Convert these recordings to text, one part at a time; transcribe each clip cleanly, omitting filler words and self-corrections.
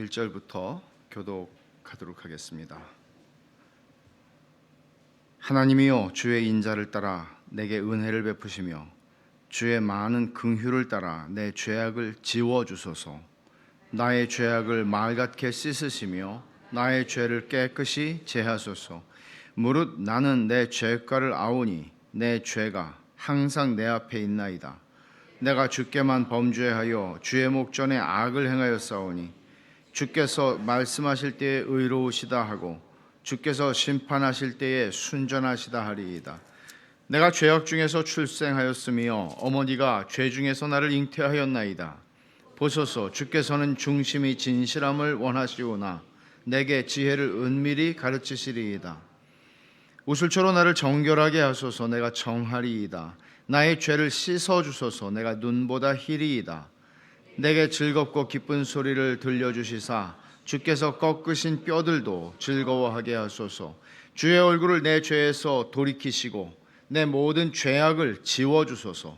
1절부터 교독하도록 하겠습니다. 하나님이여, 주의 인자를 따라 내게 은혜를 베푸시며 주의 많은 긍휼을 따라 내 죄악을 지워 주소서. 나의 죄악을 말같게 씻으시며 나의 죄를 깨끗이 제하소서. 무릇 나는 내 죄가를 아오니 내 죄가 항상 내 앞에 있나이다. 내가 주께만 범죄하여 주의 목전에 악을 행하였사오니 주께서 말씀하실 때에 의로우시다 하고 주께서 심판하실 때에 순전하시다 하리이다. 내가 죄악 중에서 출생하였으며 어머니가 죄 중에서 나를 잉태하였나이다. 보소서, 주께서는 중심이 진실함을 원하시오나 내게 지혜를 은밀히 가르치시리이다. 우슬초로 나를 정결하게 하소서. 내가 정하리이다. 나의 죄를 씻어주소서. 내가 눈보다 희리이다. 내게 즐겁고 기쁜 소리를 들려주시사 주께서 꺾으신 뼈들도 즐거워하게 하소서. 주의 얼굴을 내 죄에서 돌이키시고 내 모든 죄악을 지워주소서.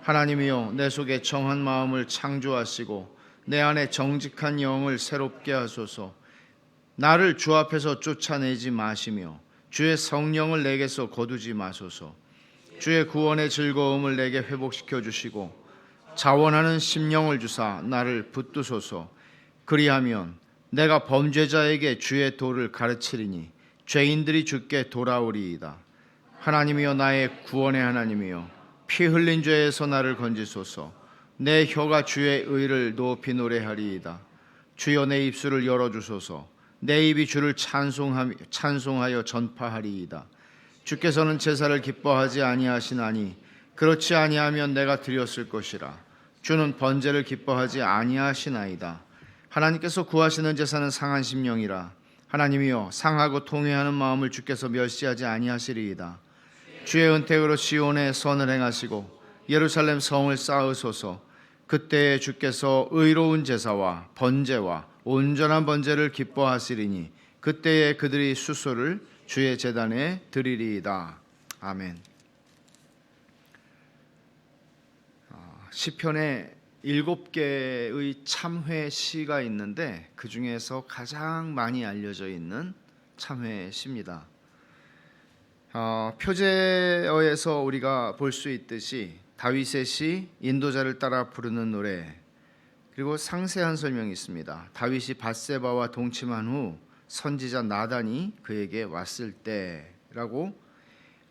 하나님이여, 내 속에 정한 마음을 창조하시고 내 안에 정직한 영을 새롭게 하소서. 나를 주 앞에서 쫓아내지 마시며 주의 성령을 내게서 거두지 마소서. 주의 구원의 즐거움을 내게 회복시켜 주시고 자원하는 심령을 주사 나를 붙드소서. 그리하면 내가 범죄자에게 주의 도를 가르치리니 죄인들이 주께 돌아오리이다. 하나님이여, 나의 구원의 하나님이여, 피 흘린 죄에서 나를 건지소서. 내 혀가 주의 의를 높이 노래하리이다. 주여, 내 입술을 열어주소서. 내 입이 주를 찬송하여 전파하리이다. 주께서는 제사를 기뻐하지 아니하시나니 그렇지 아니하면 내가 드렸을 것이라. 주는 번제를 기뻐하지 아니하시나이다. 하나님께서 구하시는 제사는 상한 심령이라. 하나님이여, 상하고 통회하는 마음을 주께서 멸시하지 아니하시리이다. 주의 은택으로 시온에 선을 행하시고 예루살렘 성을 쌓으소서. 그때에 주께서 의로운 제사와 번제와 온전한 번제를 기뻐하시리니 그때에 그들이 수소를 주의 제단에 드리리이다. 아멘. 시편에 7개의 참회 시가 있는데 그 중에서 가장 많이 알려져 있는 참회 시입니다. 표제어에서 우리가 볼 수 있듯이 다윗의 시, 인도자를 따라 부르는 노래, 그리고 상세한 설명이 있습니다. 다윗이 밧세바와 동침한 후 선지자 나단이 그에게 왔을 때라고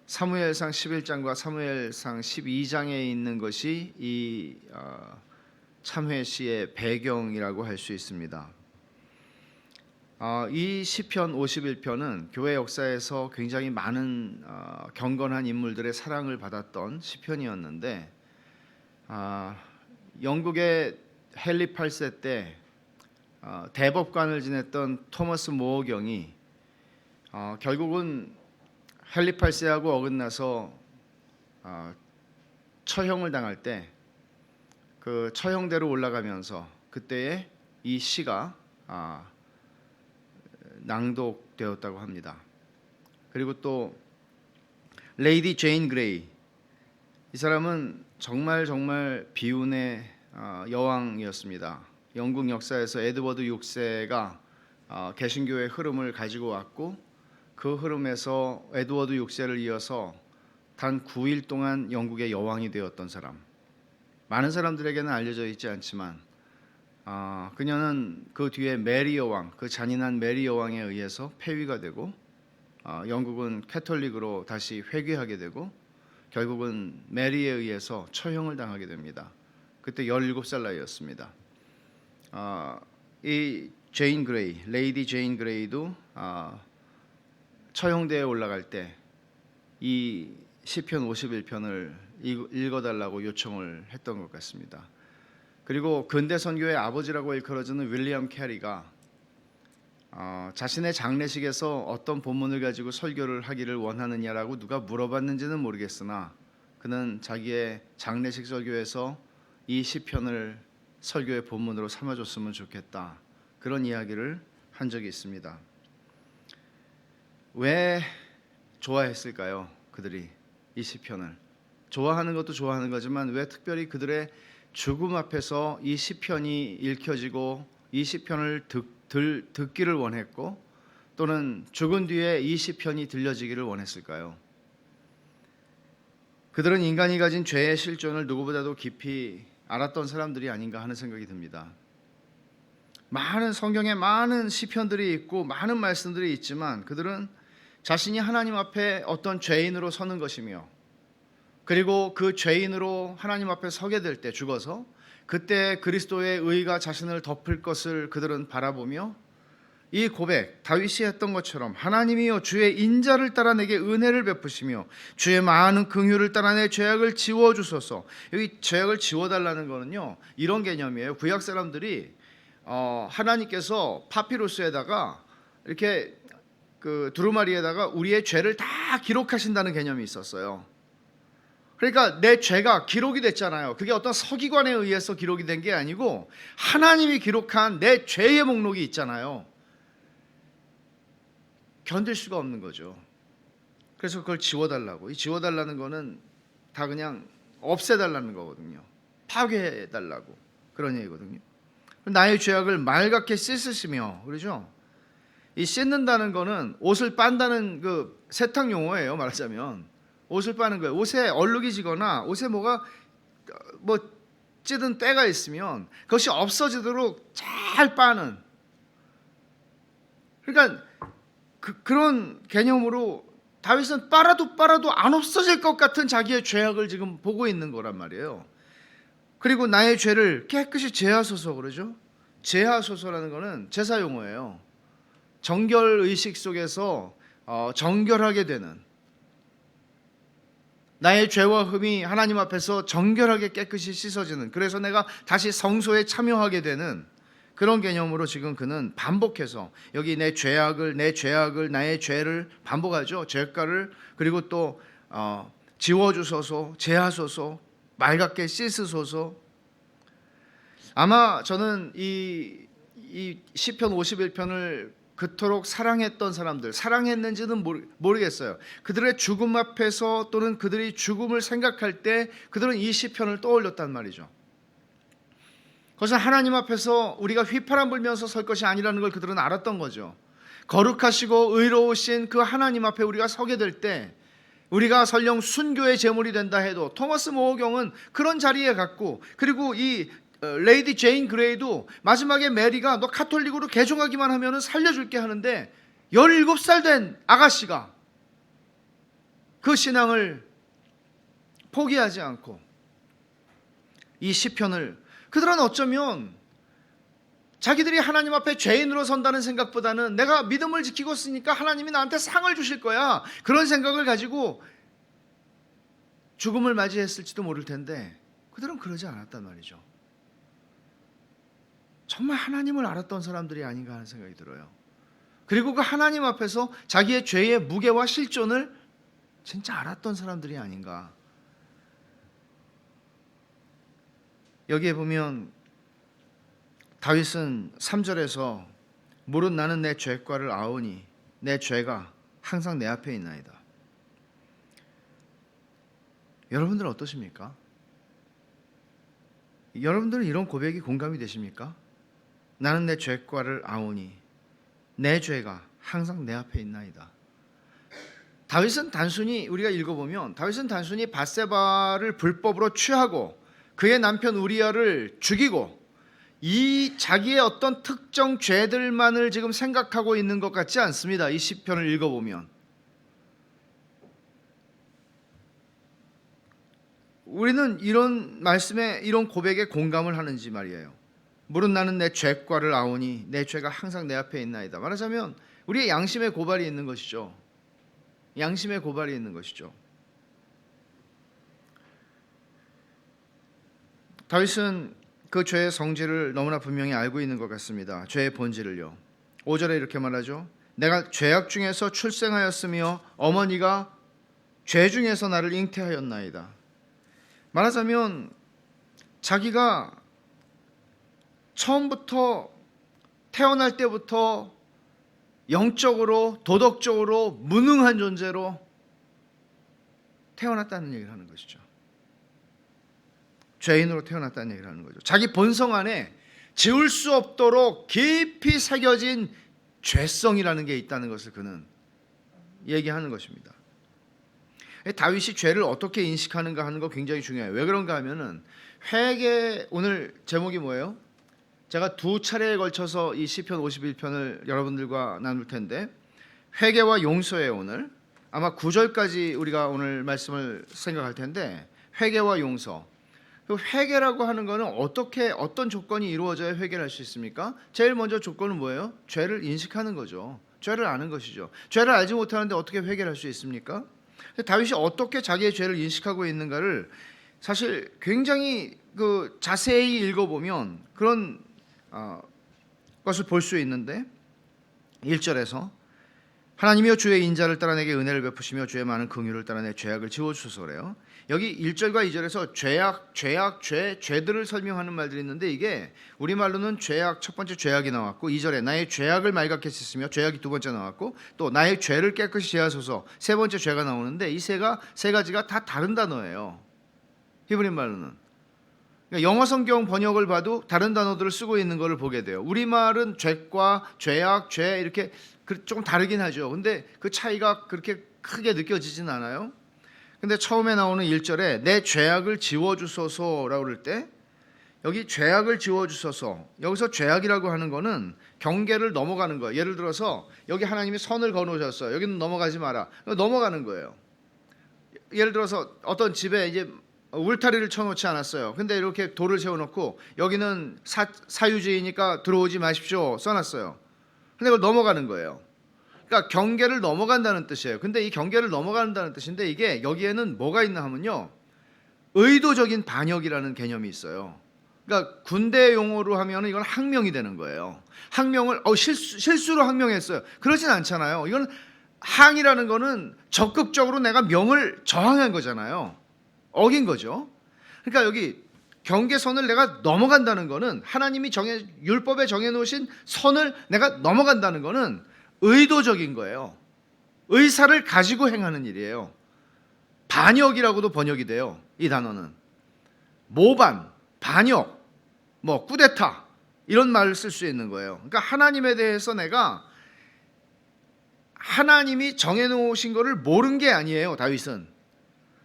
사무엘상 11장과 사무엘상 12장에 있는 것이 이 참회 시의 배경이라고 할 수 있습니다. 이 시편 51편은 교회 역사에서 굉장히 많은 경건한 인물들의 사랑을 받았던 시편이었는데 영국의 헨리 8세 때 대법관을 지냈던 토머스 모어 경이 결국은 헨리 8세하고 어긋나서 처형을 당할 때 그 처형대로 올라가면서 그때에 이 시가 낭독되었다고 합니다. 그리고 또 레이디 제인 그레이, 이 사람은 정말 비운의 여왕이었습니다. 영국 역사에서 에드워드 6세가 개신교의 흐름을 가지고 왔고 그 흐름에서 에드워드 6세를 이어서 단 9일 동안 영국의 여왕이 되었던 사람. 많은 사람들에게는 알려져 있지 않지만 그녀는 그 뒤에 메리 여왕, 그 잔인한 메리 여왕에 의해서 폐위가 되고 영국은 캐톨릭으로 다시 회귀하게 되고 결국은 메리에 의해서 처형을 당하게 됩니다. 그때 17살 나이였습니다. 이 제인 그레이, 레이디 제인 그레이도 처형대에 올라갈 때 이 시편 51편을 읽어달라고 요청을 했던 것 같습니다. 그리고 근대 선교의 아버지라고 일컬어지는 윌리엄 캐리가 자신의 장례식에서 어떤 본문을 가지고 설교를 하기를 원하느냐라고 누가 물어봤는지는 모르겠으나 그는 자기의 장례식 설교에서 이 시편을 설교의 본문으로 삼아줬으면 좋겠다, 그런 이야기를 한 적이 있습니다. 왜 좋아했을까요? 그들이 이 시편을 좋아하는 것도 좋아하는 거지만 왜 특별히 그들의 죽음 앞에서 이 시편이 읽혀지고 이 시편을 듣기를 원했고 또는 죽은 뒤에 이 시편이 들려지기를 원했을까요? 그들은 인간이 가진 죄의 실존을 누구보다도 깊이 알았던 사람들이 아닌가 하는 생각이 듭니다. 많은 성경에 많은 시편들이 있고 많은 말씀들이 있지만 그들은 자신이 하나님 앞에 어떤 죄인으로 서는 것이며 그리고 그 죄인으로 하나님 앞에 서게 될 때 죽어서 그때 그리스도의 의가 자신을 덮을 것을 그들은 바라보며 이 고백, 다윗이 했던 것처럼 하나님이여 주의 인자를 따라 내게 은혜를 베푸시며 주의 많은 긍휼을 따라 내 죄악을 지워주소서. 여기 죄악을 지워달라는 거는요 이런 개념이에요. 구약 사람들이 하나님께서 파피루스에다가 이렇게 그 두루마리에다가 우리의 죄를 다 기록하신다는 개념이 있었어요. 그러니까 내 죄가 기록이 됐잖아요. 그게 어떤 서기관에 의해서 기록이 된 게 아니고 하나님이 기록한 내 죄의 목록이 있잖아요. 견딜 수가 없는 거죠. 그래서 그걸 지워달라고. 이 지워달라는 거는 다 그냥 없애달라는 거거든요. 파괴해달라고 그런 얘기거든요. 나의 죄악을 맑게 씻으시며, 그러죠? 이 씻는다는 거는 옷을 빤다는 그 세탁 용어예요. 말하자면 옷을 빠는 거예요. 옷에 얼룩이 지거나 옷에 뭐가 찌든 때가 있으면 그것이 없어지도록 잘 빠는, 그러니까 그런 개념으로 다윗은 빨아도 안 없어질 것 같은 자기의 죄악을 지금 보고 있는 거란 말이에요. 그리고 나의 죄를 깨끗이 제하소서 그러죠. 제하소서라는 거는 제사 용어예요. 정결 의식 속에서 정결하게 되는, 나의 죄와 흠이 하나님 앞에서 정결하게 깨끗이 씻어지는, 그래서 내가 다시 성소에 참여하게 되는 그런 개념으로 지금 그는 반복해서 여기 나의 죄를 반복하죠. 죄가를, 그리고 또 지워주소서, 제하소서, 맑게 씻으소서. 아마 저는 이 시편 51편을 그토록 사랑했던 사람들, 사랑했는지는 모르겠어요. 그들의 죽음 앞에서 또는 그들이 죽음을 생각할 때 그들은 이 시편을 떠올렸단 말이죠. 그것은 하나님 앞에서 우리가 휘파람 불면서 설 것이 아니라는 걸 그들은 알았던 거죠. 거룩하시고 의로우신 그 하나님 앞에 우리가 서게 될 때, 우리가 설령 순교의 제물이 된다 해도, 토마스 모어경은 그런 자리에 갔고, 그리고 이 레이디 제인 그레이도 마지막에 메리가 너 카톨릭으로 개종하기만 하면 살려줄게 하는데 17살 된 아가씨가 그 신앙을 포기하지 않고 이 시편을, 그들은 어쩌면 자기들이 하나님 앞에 죄인으로 선다는 생각보다는 내가 믿음을 지키고 있으니까 하나님이 나한테 상을 주실 거야, 그런 생각을 가지고 죽음을 맞이했을지도 모를 텐데 그들은 그러지 않았단 말이죠. 정말 하나님을 알았던 사람들이 아닌가 하는 생각이 들어요. 그리고 그 하나님 앞에서 자기의 죄의 무게와 실존을 진짜 알았던 사람들이 아닌가. 여기에 보면 다윗은 3절에서 무릇 나는 내 죄과를 아오니 내 죄가 항상 내 앞에 있나이다. 여러분들은 어떠십니까? 여러분들은 이런 고백이 공감이 되십니까? 나는 내 죄과를 아오니 내 죄가 항상 내 앞에 있나이다. 다윗은 단순히, 우리가 읽어보면 다윗은 단순히 밧세바를 불법으로 취하고 그의 남편 우리아를 죽이고 이 자기의 어떤 특정 죄들만을 지금 생각하고 있는 것 같지 않습니다. 이 시편을 읽어보면 우리는 이런 말씀에, 이런 고백에 공감을 하는지 말이에요. 무릇 나는 내 죄과를 아오니 내 죄가 항상 내 앞에 있나이다. 말하자면 우리의 양심의 고발이 있는 것이죠. 양심의 고발이 있는 것이죠. 다윗은 그 죄의 성질을 너무나 분명히 알고 있는 것 같습니다. 죄의 본질을요. 5절에 이렇게 말하죠. 내가 죄악 중에서 출생하였으며 어머니가 죄 중에서 나를 잉태하였나이다. 말하자면 자기가 처음부터, 태어날 때부터 영적으로, 도덕적으로 무능한 존재로 태어났다는 얘기를 하는 것이죠. 죄인으로 태어났다는 얘기를 하는 거죠. 자기 본성 안에 지울 수 없도록 깊이 새겨진 죄성이라는 게 있다는 것을 그는 얘기하는 것입니다. 다윗이 죄를 어떻게 인식하는가 하는 거 굉장히 중요해요. 왜 그런가 하면은 회개, 오늘 제목이 뭐예요? 제가 두 차례에 걸쳐서 이 시편 51편을 여러분들과 나눌 텐데 회개와 용서예요. 오늘 아마 9절까지 우리가 오늘 말씀을 생각할 텐데 회개와 용서. 회개라고 하는 거는 어떤 조건이 이루어져야 회개를 할 수 있습니까? 제일 먼저 조건은 뭐예요? 죄를 인식하는 거죠. 죄를 아는 것이죠. 죄를 알지 못하는데 어떻게 회개를 할 수 있습니까? 다윗이 어떻게 자기의 죄를 인식하고 있는가를 사실 굉장히 자세히 읽어보면 그런 것을 볼 수 있는데 1절에서 하나님이여 주의 인자를 따라 내게 은혜를 베푸시며 주의 많은 긍휼을 따라 내 죄악을 지워주소서래요. 여기 1절과 2절에서 죄들을 설명하는 말들이 있는데 이게 우리말로는 죄악, 첫 번째 죄악이 나왔고 2절에 나의 죄악을 말갛게 씻으며 죄악이 두 번째 나왔고 또 나의 죄를 깨끗이 제하소서 세 번째 죄가 나오는데 이 세 가지가 다 다른 단어예요. 히브리 말로는. 그러니까 영어 성경 번역을 봐도 다른 단어들을 쓰고 있는 것을 보게 돼요. 우리말은 죄과 죄악, 죄 이렇게 조금 다르긴 하죠. 근데 그 차이가 그렇게 크게 느껴지진 않아요. 근데 처음에 나오는 1절에 내 죄악을 지워주소서라고 그럴 때 여기 죄악을 지워주소서, 여기서 죄악이라고 하는 거는 경계를 넘어가는 거예요. 예를 들어서 여기 하나님이 선을 거놓으셨어요. 여기는 넘어가지 마라. 넘어가는 거예요. 예를 들어서 어떤 집에 이제 울타리를 쳐놓지 않았어요. 근데 이렇게 돌을 세워놓고 여기는 사유지이니까 들어오지 마십시오 써놨어요. 근데 그걸 넘어가는 거예요. 그러니까 경계를 넘어간다는 뜻이에요. 근데 이 경계를 넘어간다는 뜻인데 이게 여기에는 뭐가 있나 하면요, 의도적인 반역이라는 개념이 있어요. 그러니까 군대 용어로 하면 이건 항명이 되는 거예요. 항명을 실수로 항명했어요. 그러진 않잖아요. 이건 항이라는 거는 적극적으로 내가 명을 저항한 거잖아요. 어긴 거죠. 그러니까 여기 경계선을 내가 넘어간다는 거는 하나님이 율법에 정해놓으신 선을 내가 넘어간다는 거는 의도적인 거예요. 의사를 가지고 행하는 일이에요. 반역이라고도 번역이 돼요. 이 단어는 모반, 반역, 쿠데타 이런 말을 쓸 수 있는 거예요. 그러니까 하나님에 대해서 내가 하나님이 정해놓으신 거를 모른 게 아니에요. 다윗은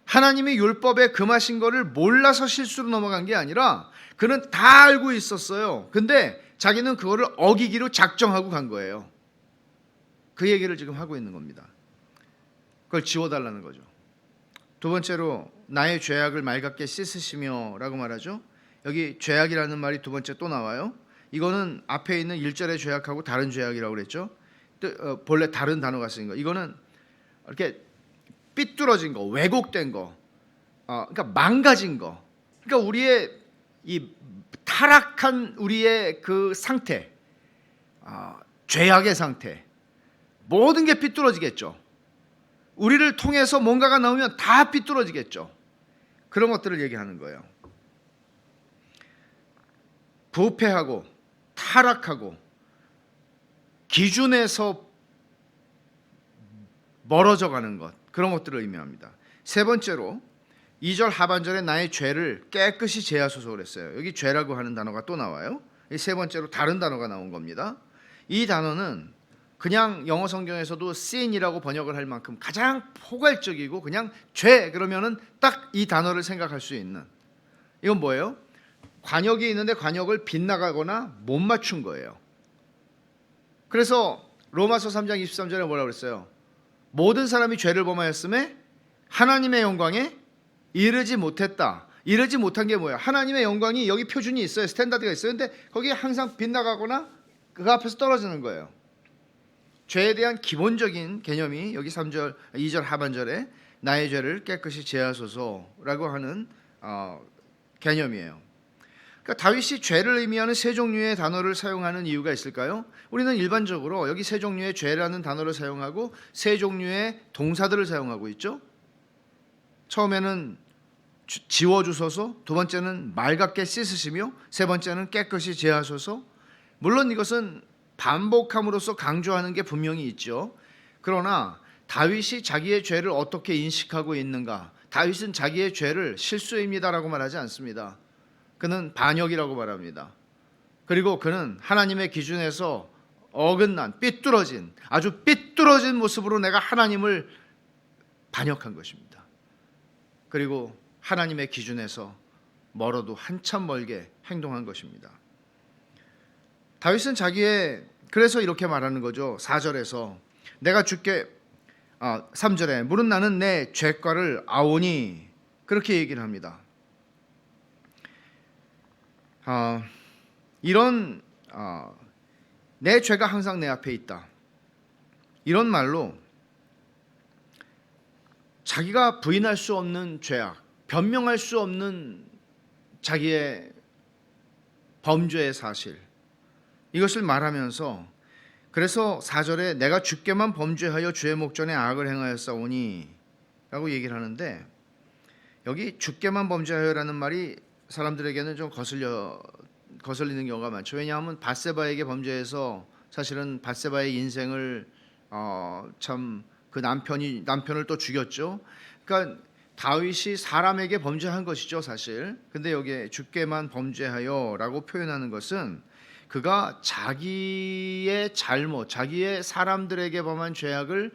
하나님이 율법에 금하신 거를 몰라서 실수로 넘어간 게 아니라 그는 다 알고 있었어요. 근데 자기는 그거를 어기기로 작정하고 간 거예요. 그 얘기를 지금 하고 있는 겁니다. 그걸 지워달라는 거죠. 두 번째로 나의 죄악을 말갛게 씻으시며 라고 말하죠. 여기 죄악이라는 말이 두 번째 또 나와요. 이거는 앞에 있는 1절의 죄악하고 다른 죄악이라고 그랬죠. 본래 다른 단어가 쓰인 거. 이거는 이렇게 삐뚤어진 거, 왜곡된 거, 그러니까 망가진 거. 그러니까 우리의 이 타락한 우리의 그 상태, 죄악의 상태, 모든 게 삐뚤어지겠죠. 우리를 통해서 뭔가가 나오면 다 삐뚤어지겠죠. 그런 것들을 얘기하는 거예요. 부패하고 타락하고 기준에서 멀어져 가는 것, 그런 것들을 의미합니다. 세 번째로 2절 하반절에 나의 죄를 깨끗이 제하소서 그랬어요. 여기 죄라고 하는 단어가 또 나와요. 이 세 번째로 다른 단어가 나온 겁니다. 이 단어는 그냥 영어 성경에서도 sin이라고 번역을 할 만큼 가장 포괄적이고 그냥 죄 그러면은 딱 이 단어를 생각할 수 있는, 이건 뭐예요? 관역이 있는데 관역을 빗나가거나 못 맞춘 거예요. 그래서 로마서 3장 23절에 뭐라고 그랬어요? 모든 사람이 죄를 범하였음에 하나님의 영광에 이르지 못했다. 이르지 못한 게 뭐예요? 하나님의 영광이 여기 표준이 있어요. 스탠다드가 있어요. 근데 거기에 항상 빗나가거나 그 앞에서 떨어지는 거예요. 죄에 대한 기본적인 개념이 여기 2절 하반절에 나의 죄를 깨끗이 제하소서라고 하는 개념이에요. 그러니까 다윗이 죄를 의미하는 세 종류의 단어를 사용하는 이유가 있을까요? 우리는 일반적으로 여기 세 종류의 죄라는 단어를 사용하고 세 종류의 동사들을 사용하고 있죠. 처음에는 지워주소서, 두 번째는 맑게 씻으시며, 세 번째는 깨끗이 제하소서. 물론 이것은 반복함으로써 강조하는 게 분명히 있죠. 그러나 다윗이 자기의 죄를 어떻게 인식하고 있는가? 다윗은 자기의 죄를 실수입니다라고 말하지 않습니다. 그는 반역이라고 말합니다. 그리고 그는 하나님의 기준에서 어긋난 삐뚤어진 아주 삐뚤어진 모습으로 내가 하나님을 반역한 것입니다. 그리고 하나님의 기준에서 멀어도 한참 멀게 행동한 것입니다. 다윗은 그래서 이렇게 말하는 거죠. 4절에서 내가 주께 3절에 물은 나는 내 죄과를 아오니 그렇게 얘기를 합니다. 이런 내 죄가 항상 내 앞에 있다. 이런 말로 자기가 부인할 수 없는 죄악, 변명할 수 없는 자기의 범죄의 사실, 이것을 말하면서 그래서 4절에 내가 주께만 범죄하여 주의 목전에 악을 행하였사오니 라고 얘기를 하는데, 여기 주께만 범죄하여라는 말이 사람들에게는 좀 거슬리는 경우가 많죠. 왜냐하면 밧세바에게 범죄해서 사실은 밧세바의 인생을 참 그 남편을 또 죽였죠. 그러니까 다윗이 사람에게 범죄한 것이죠, 사실. 근데 여기에 주께만 범죄하여라고 표현하는 것은 그가 자기의 잘못, 자기의 사람들에게 범한 죄악을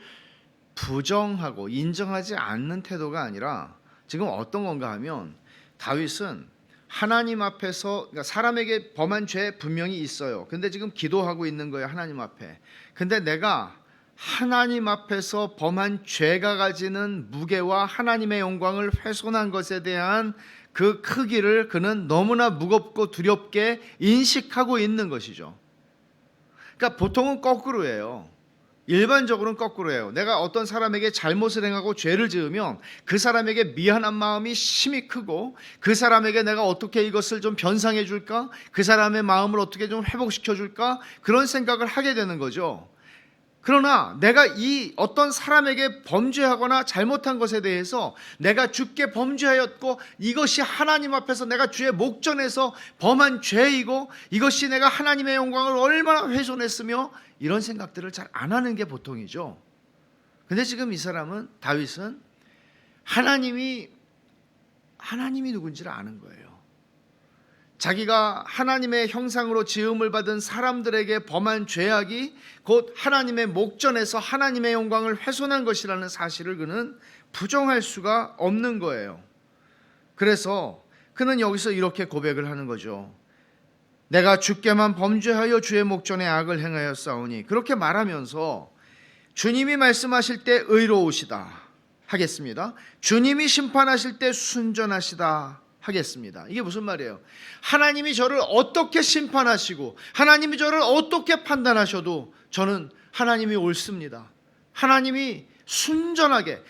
부정하고 인정하지 않는 태도가 아니라 지금 어떤 건가 하면 다윗은 하나님 앞에서, 그러니까 사람에게 범한 죄 분명히 있어요. 근데 지금 기도하고 있는 거예요, 하나님 앞에. 근데 내가 하나님 앞에서 범한 죄가 가지는 무게와 하나님의 영광을 훼손한 것에 대한 그 크기를 그는 너무나 무겁고 두렵게 인식하고 있는 것이죠. 그러니까 보통은 거꾸로예요. 일반적으로는 거꾸로예요. 내가 어떤 사람에게 잘못을 행하고 죄를 지으면 그 사람에게 미안한 마음이 심히 크고 그 사람에게 내가 어떻게 이것을 좀 변상해 줄까? 그 사람의 마음을 어떻게 좀 회복시켜 줄까? 그런 생각을 하게 되는 거죠. 그러나 내가 이 어떤 사람에게 범죄하거나 잘못한 것에 대해서 내가 주께 범죄하였고 이것이 하나님 앞에서 내가 주의 목전에서 범한 죄이고 이것이 내가 하나님의 영광을 얼마나 훼손했으며 이런 생각들을 잘 안 하는 게 보통이죠. 근데 지금 이 사람은, 다윗은 하나님이 누군지를 아는 거예요. 자기가 하나님의 형상으로 지음을 받은 사람들에게 범한 죄악이 곧 하나님의 목전에서 하나님의 영광을 훼손한 것이라는 사실을 그는 부정할 수가 없는 거예요. 그래서 그는 여기서 이렇게 고백을 하는 거죠. 내가 주께만 범죄하여 주의 목전에 악을 행하였사오니, 그렇게 말하면서 주님이 말씀하실 때 의로우시다 하겠습니다. 주님이 심판하실 때 순전하시다 하겠습니다. 이게 무슨 말이에요? 하나님이 저를 어떻게 심판하시고 하나님이 저를 어떻게 판단하셔도 저는 하나님이 옳습니다. 하나님이 순전하게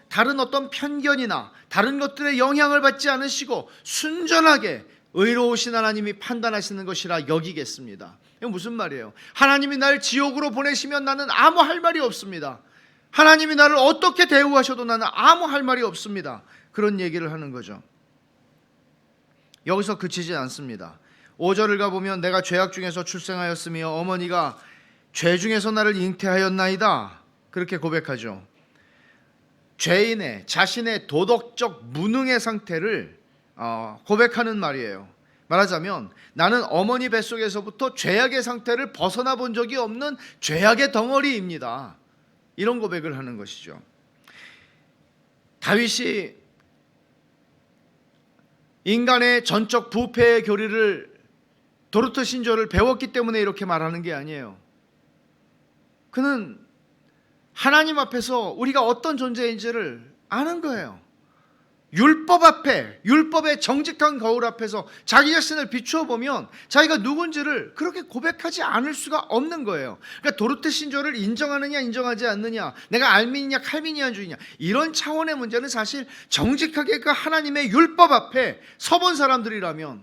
다른 어떤 편견이나 다른 것들의 영향을 받지 않으시고 순전하게 의로우신 하나님이 판단하시는 것이라 여기겠습니다. 이게 무슨 말이에요? 하나님이 나를 지옥으로 보내시면 나는 아무 할 말이 없습니다. 하나님이 나를 어떻게 대우하셔도 나는 아무 할 말이 없습니다. 그런 얘기를 하는 거죠. 여기서 그치지 않습니다. 5절을 가보면 내가 죄악 중에서 출생하였으며 어머니가 죄 중에서 나를 잉태하였나이다 그렇게 고백하죠. 죄인의 자신의 도덕적 무능의 상태를 고백하는 말이에요. 말하자면 나는 어머니 뱃속에서부터 죄악의 상태를 벗어나 본 적이 없는 죄악의 덩어리입니다. 이런 고백을 하는 것이죠. 다윗이 인간의 전적 부패의 교리를 도르트 신조를 배웠기 때문에 이렇게 말하는 게 아니에요. 그는 하나님 앞에서 우리가 어떤 존재인지를 아는 거예요. 율법 앞에, 율법의 정직한 거울 앞에서 자기 자신을 비추어 보면 자기가 누군지를 그렇게 고백하지 않을 수가 없는 거예요. 그러니까 도르트 신조를 인정하느냐 인정하지 않느냐, 내가 알민이냐 칼빈이냐주의냐, 이런 차원의 문제는 사실 정직하게 그 하나님의 율법 앞에 서본 사람들이라면,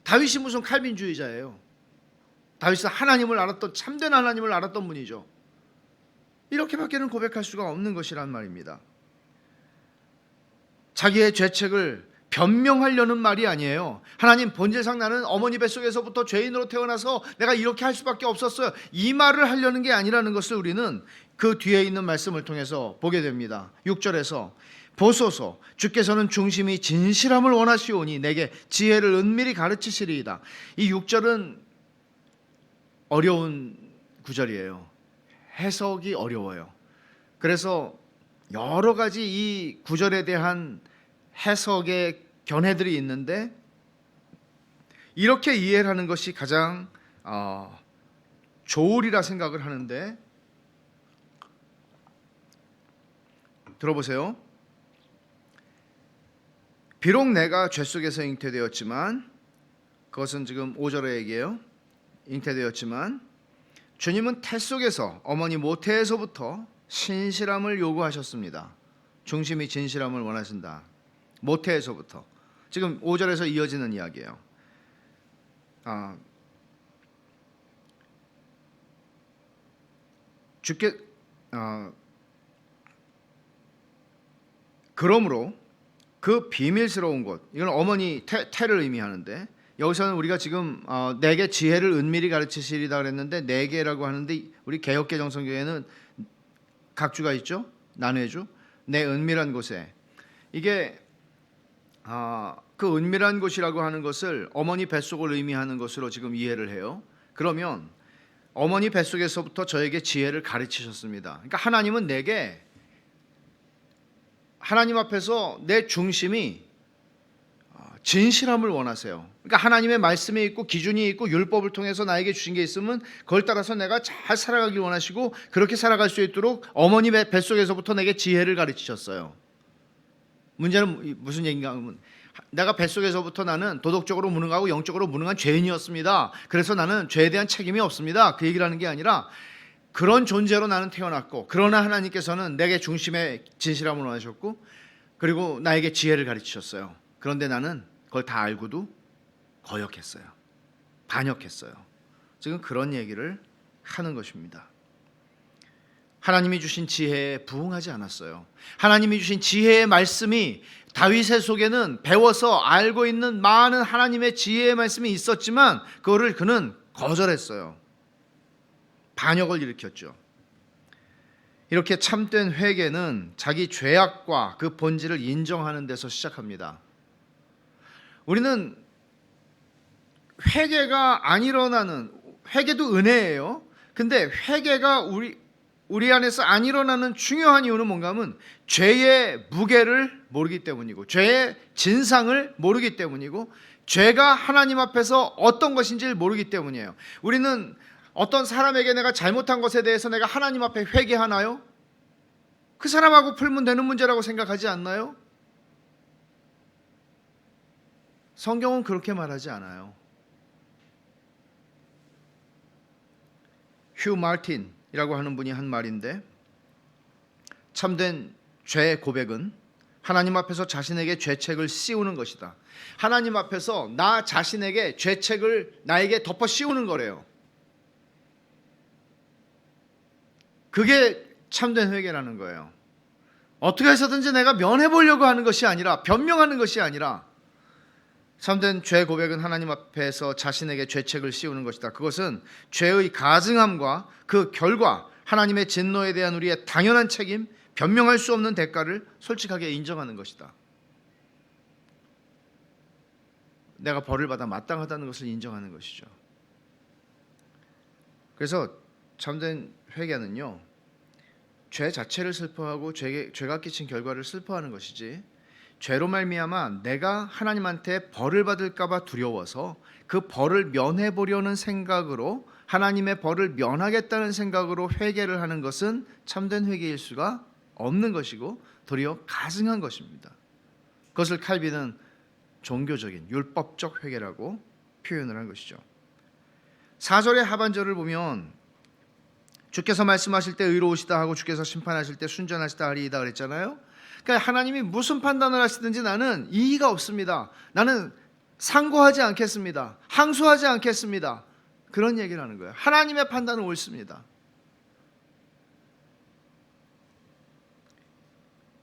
다윗이 무슨 칼빈주의자예요. 다윗은 하나님을 알았던, 참된 하나님을 알았던 분이죠. 이렇게밖에는 고백할 수가 없는 것이란 말입니다. 자기의 죄책을 변명하려는 말이 아니에요. 하나님, 본질상 나는 어머니 뱃속에서부터 죄인으로 태어나서 내가 이렇게 할 수밖에 없었어요, 이 말을 하려는 게 아니라는 것을 우리는 그 뒤에 있는 말씀을 통해서 보게 됩니다. 6절에서 보소서. 주께서는 중심이 진실함을 원하시오니 내게 지혜를 은밀히 가르치시리이다. 이 6절은 어려운 구절이에요. 해석이 어려워요. 그래서 여러 가지 이 구절에 대한 해석의 견해들이 있는데 이렇게 이해를 하는 것이 가장 좋으리라 생각을 하는데, 들어보세요. 비록 내가 죄 속에서 잉태되었지만, 그것은 지금 5절의 얘기예요. 잉태되었지만 주님은 태 속에서 어머니 모태에서부터 신실함을 요구하셨습니다. 중심이 진실함을 원하신다. 모태에서부터. 지금 5절에서 이어지는 이야기예요. 그러므로 그 비밀스러운 것, 이건 어머니 태를 의미하는데, 여기서는 우리가 지금 내게 지혜를 은밀히 가르치시리다 그랬는데 내게라고 하는데, 우리 개역개 정성교회는 각주가 있죠. 난회주. 내 은밀한 곳에. 이게 그 은밀한 곳이라고 하는 것을 어머니 뱃속을 의미하는 것으로 지금 이해를 해요. 그러면 어머니 뱃속에서부터 저에게 지혜를 가르치셨습니다. 그러니까 하나님은 내게, 하나님 앞에서 내 중심이 진실함을 원하세요. 그러니까 하나님의 말씀이 있고 기준이 있고 율법을 통해서 나에게 주신 게 있으면 그걸 따라서 내가 잘 살아가길 원하시고, 그렇게 살아갈 수 있도록 어머니 뱃속에서부터 내게 지혜를 가르치셨어요. 문제는 무슨 얘기인가 하면, 내가 뱃속에서부터 나는 도덕적으로 무능하고 영적으로 무능한 죄인이었습니다. 그래서 나는 죄에 대한 책임이 없습니다. 그 얘기를 하는 게 아니라, 그런 존재로 나는 태어났고, 그러나 하나님께서는 내게 중심의 진실함을 원하셨고, 그리고 나에게 지혜를 가르치셨어요. 그런데 나는 그걸 다 알고도 거역했어요. 반역했어요. 지금 그런 얘기를 하는 것입니다. 하나님이 주신 지혜에 부응하지 않았어요. 하나님이 주신 지혜의 말씀이, 다윗의 속에는 배워서 알고 있는 많은 하나님의 지혜의 말씀이 있었지만 그거를 그는 거절했어요. 반역을 일으켰죠. 이렇게 참된 회개는 자기 죄악과 그 본질을 인정하는 데서 시작합니다. 우리는 회개가 안 일어나는, 회개도 은혜예요. 근데 회개가 우리 안에서 안 일어나는 중요한 이유는 뭔가 하면, 죄의 무게를 모르기 때문이고, 죄의 진상을 모르기 때문이고, 죄가 하나님 앞에서 어떤 것인지를 모르기 때문이에요. 우리는 어떤 사람에게 내가 잘못한 것에 대해서 내가 하나님 앞에 회개하나요? 그 사람하고 풀면 되는 문제라고 생각하지 않나요? 성경은 그렇게 말하지 않아요. 휴 마틴이라고 하는 분이 한 말인데, 참된 죄 고백은 하나님 앞에서 자신에게 죄책을 씌우는 것이다. 하나님 앞에서 나 자신에게 죄책을 나에게 덮어 씌우는 거래요. 그게 참된 회개라는 거예요. 어떻게 해서든지 내가 면해보려고 하는 것이 아니라, 변명하는 것이 아니라, 참된 죄 고백은 하나님 앞에서 자신에게 죄책을 씌우는 것이다. 그것은 죄의 가증함과 그 결과, 하나님의 진노에 대한 우리의 당연한 책임, 변명할 수 없는 대가를 솔직하게 인정하는 것이다. 내가 벌을 받아 마땅하다는 것을 인정하는 것이죠. 그래서 참된 회개는요, 죄 자체를 슬퍼하고 죄가 끼친 결과를 슬퍼하는 것이지, 죄로 말미암아 내가 하나님한테 벌을 받을까 봐 두려워서 그 벌을 면해보려는 생각으로, 하나님의 벌을 면하겠다는 생각으로 회개를 하는 것은 참된 회개일 수가 없는 것이고, 도리어 가증한 것입니다. 그것을 칼빈은 종교적인 율법적 회개라고 표현을 한 것이죠. 4절의 하반절을 보면, 주께서 말씀하실 때 의로우시다 하고 주께서 심판하실 때 순전하시다 하리이다 그랬잖아요. 그러니까 하나님이 무슨 판단을 하시든지 나는 이의가 없습니다. 나는 상고하지 않겠습니다. 항소하지 않겠습니다. 그런 얘기를 하는 거예요. 하나님의 판단은 옳습니다.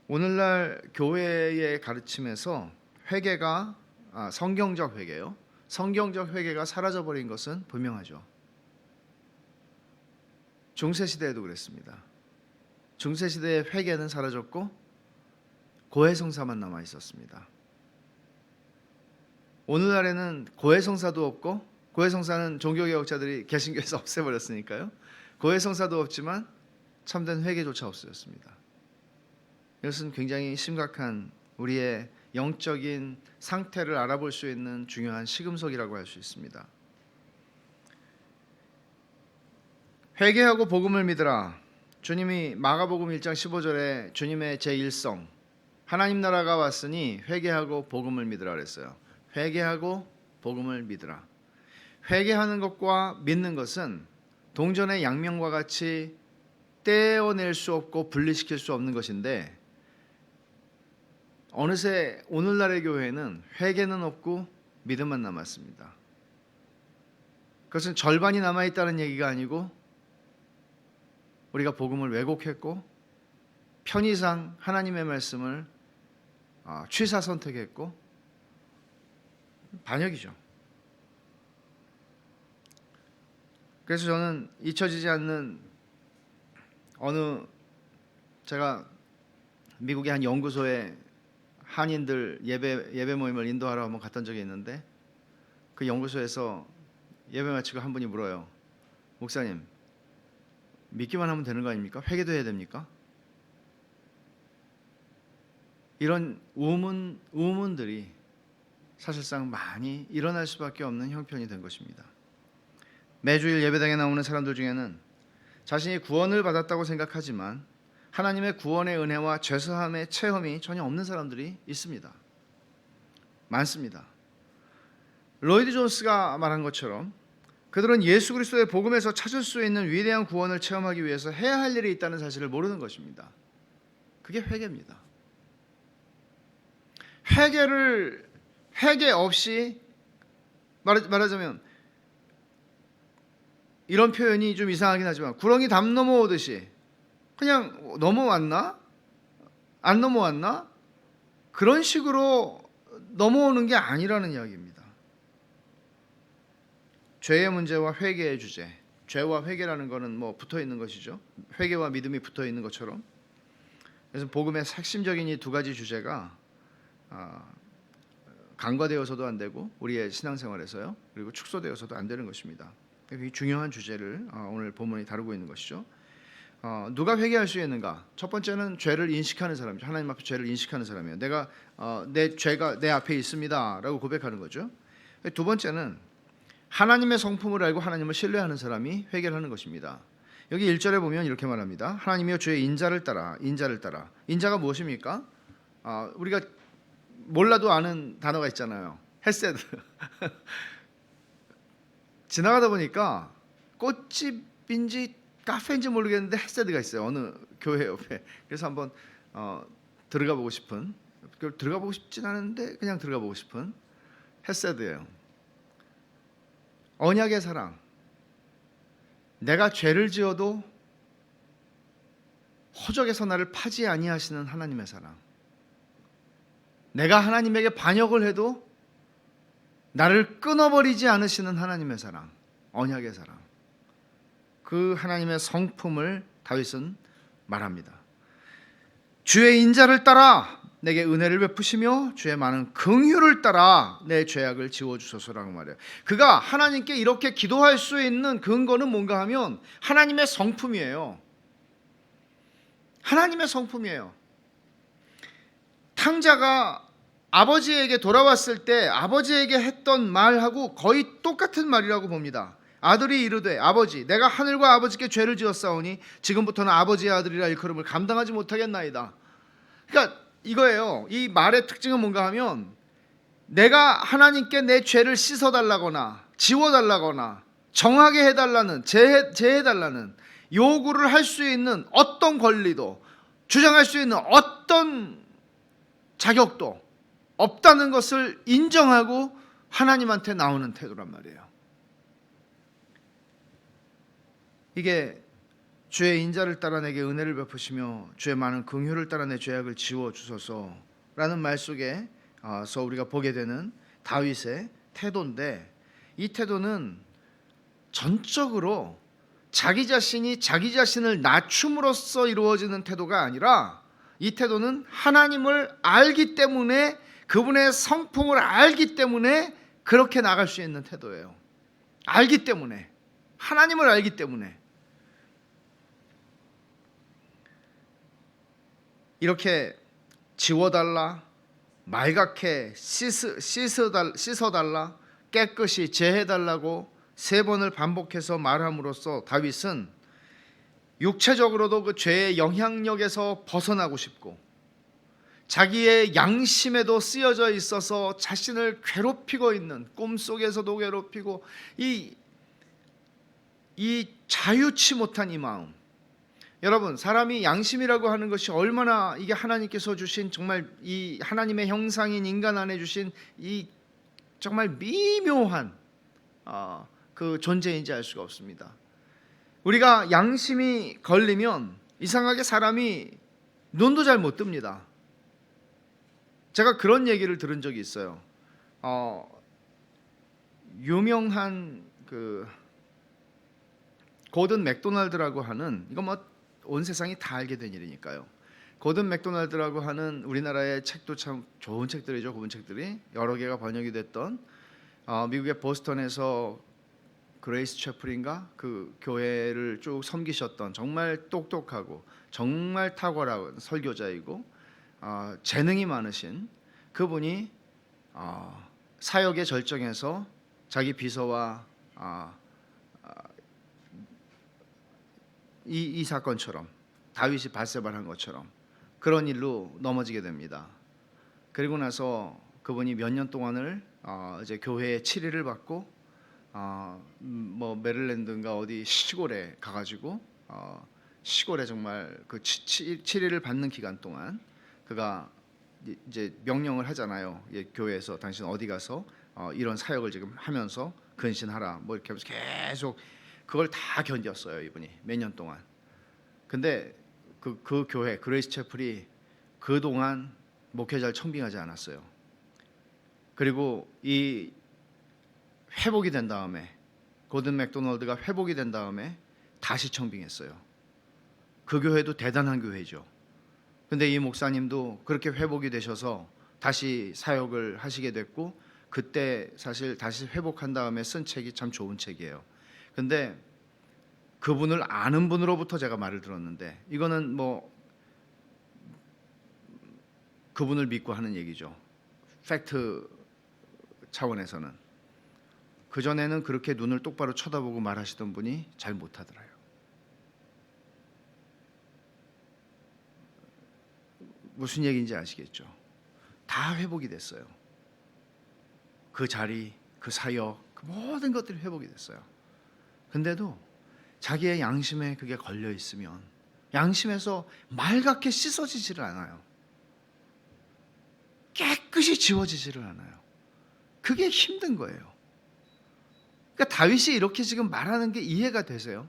오늘날 교회의 가르침에서 회개가, 성경적 회개요, 성경적 회개가 사라져버린 것은 분명하죠. 중세시대에도 그랬습니다. 중세시대의 회개는 사라졌고, 고해성사만 남아 있었습니다. 오늘날에는 고해성사도 없고, 고해성사는 종교개혁자들이 개신교에서 없애버렸으니까요. 고해성사도 없지만 참된 회개조차 없어졌습니다. 이것은 굉장히 심각한 우리의 영적인 상태를 알아볼 수 있는 중요한 시금석이라고 할 수 있습니다. 회개하고 복음을 믿으라. 주님이 마가복음 1장 15절에 주님의 제1성 하나님 나라가 왔으니 회개하고 복음을 믿으라 그랬어요. 회개하고 복음을 믿으라. 회개하는 것과 믿는 것은 동전의 양면과 같이 떼어낼 수 없고 분리시킬 수 없는 것인데, 어느새 오늘날의 교회는 회개는 없고 믿음만 남았습니다. 그것은 절반이 남아있다는 얘기가 아니고 우리가 복음을 왜곡했고 편의상 하나님의 말씀을 취사 선택했고 반역이죠. 그래서 저는 잊혀지지 않는 제가 미국의 한 연구소에 한인들 예배 모임을 인도하러 한번 갔던 적이 있는데, 그 연구소에서 예배 마치고 한 분이 물어요. 목사님, 믿기만 하면 되는 거 아닙니까? 회개도 해야 됩니까? 이런 우문들이 사실상 많이 일어날 수밖에 없는 형편이 된 것입니다. 매주일 예배당에 나오는 사람들 중에는 자신이 구원을 받았다고 생각하지만 하나님의 구원의 은혜와 죄사함의 체험이 전혀 없는 사람들이 있습니다. 많습니다. 로이드 존스가 말한 것처럼 그들은 예수 그리스도의 복음에서 찾을 수 있는 위대한 구원을 체험하기 위해서 해야 할 일이 있다는 사실을 모르는 것입니다. 그게 회개입니다. 회개 없이 말하자면 이런 표현이 좀 이상하긴 하지만 구렁이 담 넘어오듯이 그냥 넘어왔나? 안 넘어왔나? 그런 식으로 넘어오는 게 아니라는 이야기입니다. 죄의 문제와 회개의 주제, 죄와 회개라는 것은 붙어 있는 것이죠. 회개와 믿음이 붙어 있는 것처럼. 그래서 복음의 핵심적인 이 두 가지 주제가 간과되어서도 안 되고 우리의 신앙생활에서요, 그리고 축소되어서도 안 되는 것입니다. 이 중요한 주제를 오늘 본문이 다루고 있는 것이죠. 누가 회개할 수 있는가? 첫 번째는 죄를 인식하는 사람이죠. 하나님 앞에 죄를 인식하는 사람이에요. 내가 내 죄가 내 앞에 있습니다라고 고백하는 거죠. 두 번째는 하나님의 성품을 알고 하나님을 신뢰하는 사람이 회개를 하는 것입니다. 여기 1절에 보면 이렇게 말합니다. 하나님이여 주의 인자를 따라. 인자가 무엇입니까? 우리가 몰라도 아는 단어가 있잖아요. 헤세드. 지나가다 보니까 꽃집인지 카페인지 모르겠는데 헤세드가 있어요. 어느 교회 옆에. 그래서 한번 들어가 보고 싶은, 들어가 보고 싶진 않은데 그냥 들어가 보고 싶은 헤세드예요. 언약의 사랑. 내가 죄를 지어도 허적에서 나를 파지 아니하시는 하나님의 사랑. 내가 하나님에게 반역을 해도 나를 끊어버리지 않으시는 하나님의 사랑, 언약의 사랑. 그 하나님의 성품을 다윗은 말합니다. 주의 인자를 따라 내게 은혜를 베푸시며 주의 많은 긍휼을 따라 내 죄악을 지워주소서라고 말해요. 그가 하나님께 이렇게 기도할 수 있는 근거는 뭔가 하면 하나님의 성품이에요. 하나님의 성품이에요. 탕자가 아버지에게 돌아왔을 때 아버지에게 했던 말하고 거의 똑같은 말이라고 봅니다. 아들이 이르되 아버지 내가 하늘과 아버지께 죄를 지었사오니 지금부터는 아버지의 아들이라 일컬음을 감당하지 못하겠나이다. 그러니까 이거예요. 이 말의 특징은 뭔가 하면 내가 하나님께 내 죄를 씻어달라거나 지워달라거나 정하게 해달라는, 제해달라는 요구를 할 수 있는 어떤 권리도 주장할 수 있는 어떤 자격도 없다는 것을 인정하고 하나님한테 나오는 태도란 말이에요. 이게 주의 인자를 따라 내게 은혜를 베푸시며 주의 많은 긍휼을 따라 내 죄악을 지워주소서라는 말 속에서 우리가 보게 되는 다윗의 태도인데, 이 태도는 전적으로 자기 자신이 자기 자신을 낮춤으로써 이루어지는 태도가 아니라 이 태도는 하나님을 알기 때문에, 그분의 성품을 알기 때문에 그렇게 나갈 수 있는 태도예요. 알기 때문에, 하나님을 알기 때문에. 이렇게 지워달라, 말갛게 씻어달라, 깨끗이 제해달라고 3번을 반복해서 말함으로써 다윗은 육체적으로도 그 죄의 영향력에서 벗어나고 싶고, 자기의 양심에도 쓰여져 있어서 자신을 괴롭히고 있는, 꿈속에서도 괴롭히고, 이 자유치 못한 이 마음. 여러분, 사람이 양심이라고 하는 것이 얼마나 이게 하나님께서 주신, 정말 이 하나님의 형상인 인간 안에 주신 이 정말 미묘한 그 존재인지 알 수가 없습니다. 우리가 양심이 걸리면 이상하게 사람이 눈도 잘 못 뜹니다. 제가 그런 얘기를 들은 적이 있어요. 유명한 그 고든 맥도날드라고 하는, 이거 뭐 온 세상이 다 알게 된 일이니까요. 고든 맥도날드라고 하는 우리나라의 책도 참 좋은 책들이죠. 그분 책들이 여러 개가 번역이 됐던, 미국의 보스턴에서 그레이스 채플인가 그 교회를 쭉 섬기셨던 정말 똑똑하고 정말 탁월한 설교자이고 재능이 많으신 그분이 사역의 절정에서 자기 비서와 이 사건처럼, 다윗이 밧세바를 한 것처럼 그런 일로 넘어지게 됩니다. 그리고 나서 그분이 몇 년 동안을 이제 교회에 치리를 받고 뭐 메릴랜드인가 어디 시골에 가가지고 시골에 정말 그 치리를 받는 기간 동안 그가 이제 명령을 하잖아요. 교회에서 당신 어디 가서 이런 사역을 지금 하면서 근신하라, 뭐 이렇게 하면서 계속 그걸 다 견뎠어요, 이분이 몇 년 동안. 근데 그 교회 그레이스 채플이 그동안 목회자를 청빙하지 않았어요. 그리고 이 회복이 된 다음에, 고든 맥도널드가 회복이 된 다음에 다시 청빙했어요. 그 교회도 대단한 교회죠. 근데 이 목사님도 그렇게 회복이 되셔서 다시 사역을 하시게 됐고, 그때 사실 다시 회복한 다음에 쓴 책이 참 좋은 책이에요. 근데 그분을 아는 분으로부터 제가 말을 들었는데, 이거는 뭐 그분을 믿고 하는 얘기죠. 팩트 차원에서는. 그전에는 그렇게 눈을 똑바로 쳐다보고 말하시던 분이 잘 못하더라요. 무슨 얘기인지 아시겠죠? 다 회복이 됐어요. 그 자리, 그 사역, 그 모든 것들이 회복이 됐어요. 근데도 자기의 양심에 그게 걸려 있으면 양심에서 말갛게 씻어지지를 않아요. 깨끗이 지워지지를 않아요. 그게 힘든 거예요. 그러니까 다윗이 이렇게 지금 말하는 게 이해가 되세요?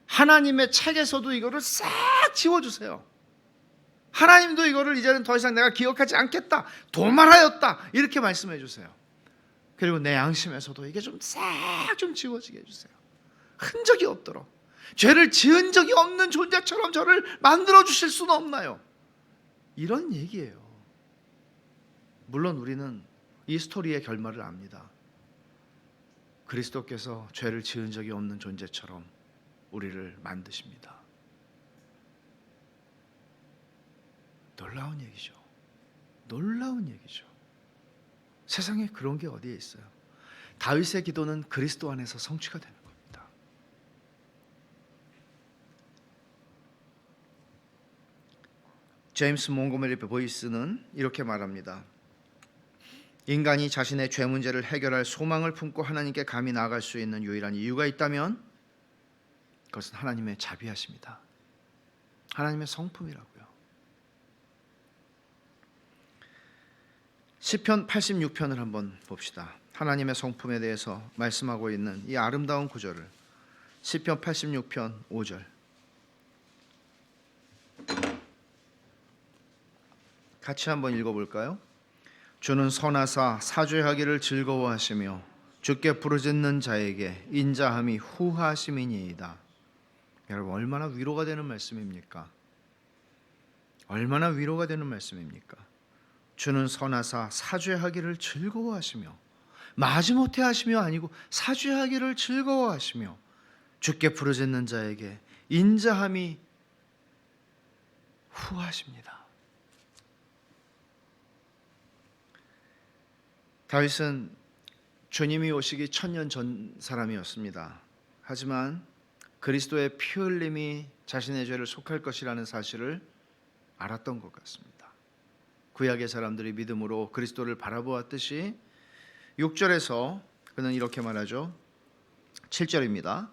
하나님의 책에서도 이거를 싹 지워주세요. 하나님도 이거를 이제는 더 이상 내가 기억하지 않겠다, 도말하였다, 이렇게 말씀해 주세요. 그리고 내 양심에서도 이게 좀 싹 좀 지워지게 해주세요. 흔적이 없도록. 죄를 지은 적이 없는 존재처럼 저를 만들어 주실 수는 없나요? 이런 얘기예요. 물론 우리는 이 스토리의 결말을 압니다. 그리스도께서 죄를 지은 적이 없는 존재처럼 우리를 만드십니다. 놀라운 얘기죠. 놀라운 얘기죠. 세상에 그런 게 어디에 있어요? 다윗의 기도는 그리스도 안에서 성취가 되는 겁니다. 제임스 몽고메리 보이스는 이렇게 말합니다. 인간이 자신의 죄 문제를 해결할 소망을 품고 하나님께 감히 나아갈 수 있는 유일한 이유가 있다면 그것은 하나님의 자비하십니다. 하나님의 성품이라고요. 시편 86편을 한번 봅시다. 하나님의 성품에 대해서 말씀하고 있는 이 아름다운 구절을, 시편 86편 5절 같이 한번 읽어볼까요? 주는 선하사 사죄하기를 즐거워하시며 주께 부르짖는 자에게 인자함이 후하심이니이다. 여러분, 얼마나 위로가 되는 말씀입니까? 얼마나 위로가 되는 말씀입니까? 주는 선하사 사죄하기를 즐거워하시며, 마지못해 하시며 아니고 사죄하기를 즐거워하시며, 주께 부르짖는 자에게 인자함이 후하십니다. 다윗은 주님이 오시기 1000년 전 사람이었습니다. 하지만 그리스도의 피 흘림이 자신의 죄를 속할 것이라는 사실을 알았던 것 같습니다. 구약의 사람들이 믿음으로 그리스도를 바라보았듯이 6절에서 그는 이렇게 말하죠. 7절입니다.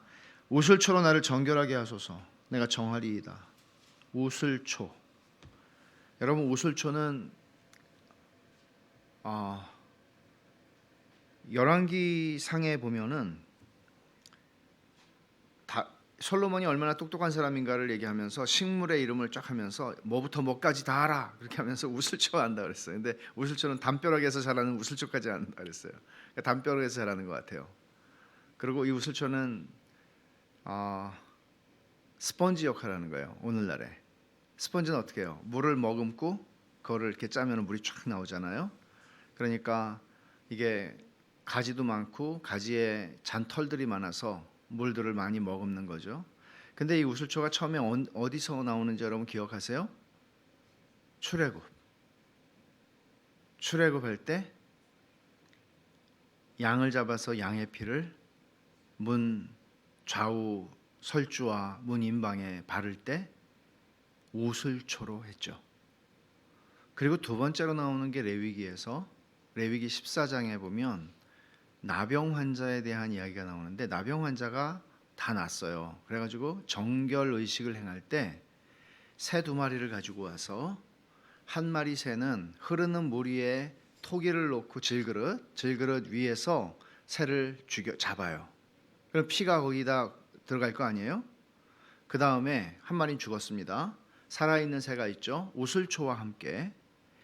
우슬초로 나를 정결하게 하소서. 내가 정하리이다. 우슬초. 여러분, 우슬초는 열왕기상에 보면은 솔로몬이 얼마나 똑똑한 사람인가를 얘기하면서 식물의 이름을 쫙 하면서 뭐부터 뭐까지 다 알아 그렇게 하면서 우슬초 한다 그랬어요. 근데 우슬초는 담벼락에서 자라는 우슬초까지 한다 그랬어요. 그러니까 담벼락에서 자라는 것 같아요. 그리고 이 우슬초는 스펀지 역할을 하는 거예요. 오늘날에 스펀지는 어떻게 해요? 물을 머금고 그거를 이렇게 짜면 물이 쫙 나오잖아요. 그러니까 이게 가지도 많고 가지에 잔털들이 많아서 물들을 많이 머금는 거죠. 근데 이 우슬초가 처음에 어디서 나오는지 여러분 기억하세요? 출애굽할 때 양을 잡아서 양의 피를 문 좌우 설주와 문 인방에 바를 때 우슬초로 했죠. 그리고 두 번째로 나오는 게 레위기에서 레위기 14장에 보면 나병 환자에 대한 이야기가 나오는데 나병 환자가 다 났어요. 그래가지고 정결 의식을 행할 때 새 2마리를 가지고 와서 한 마리 새는 흐르는 물 위에 토기를 놓고 질그릇 위에서 새를 잡아요. 그럼 피가 거기다 들어갈 거 아니에요? 그 다음에 한 마리는 죽었습니다. 살아있는 새가 있죠. 우슬초와 함께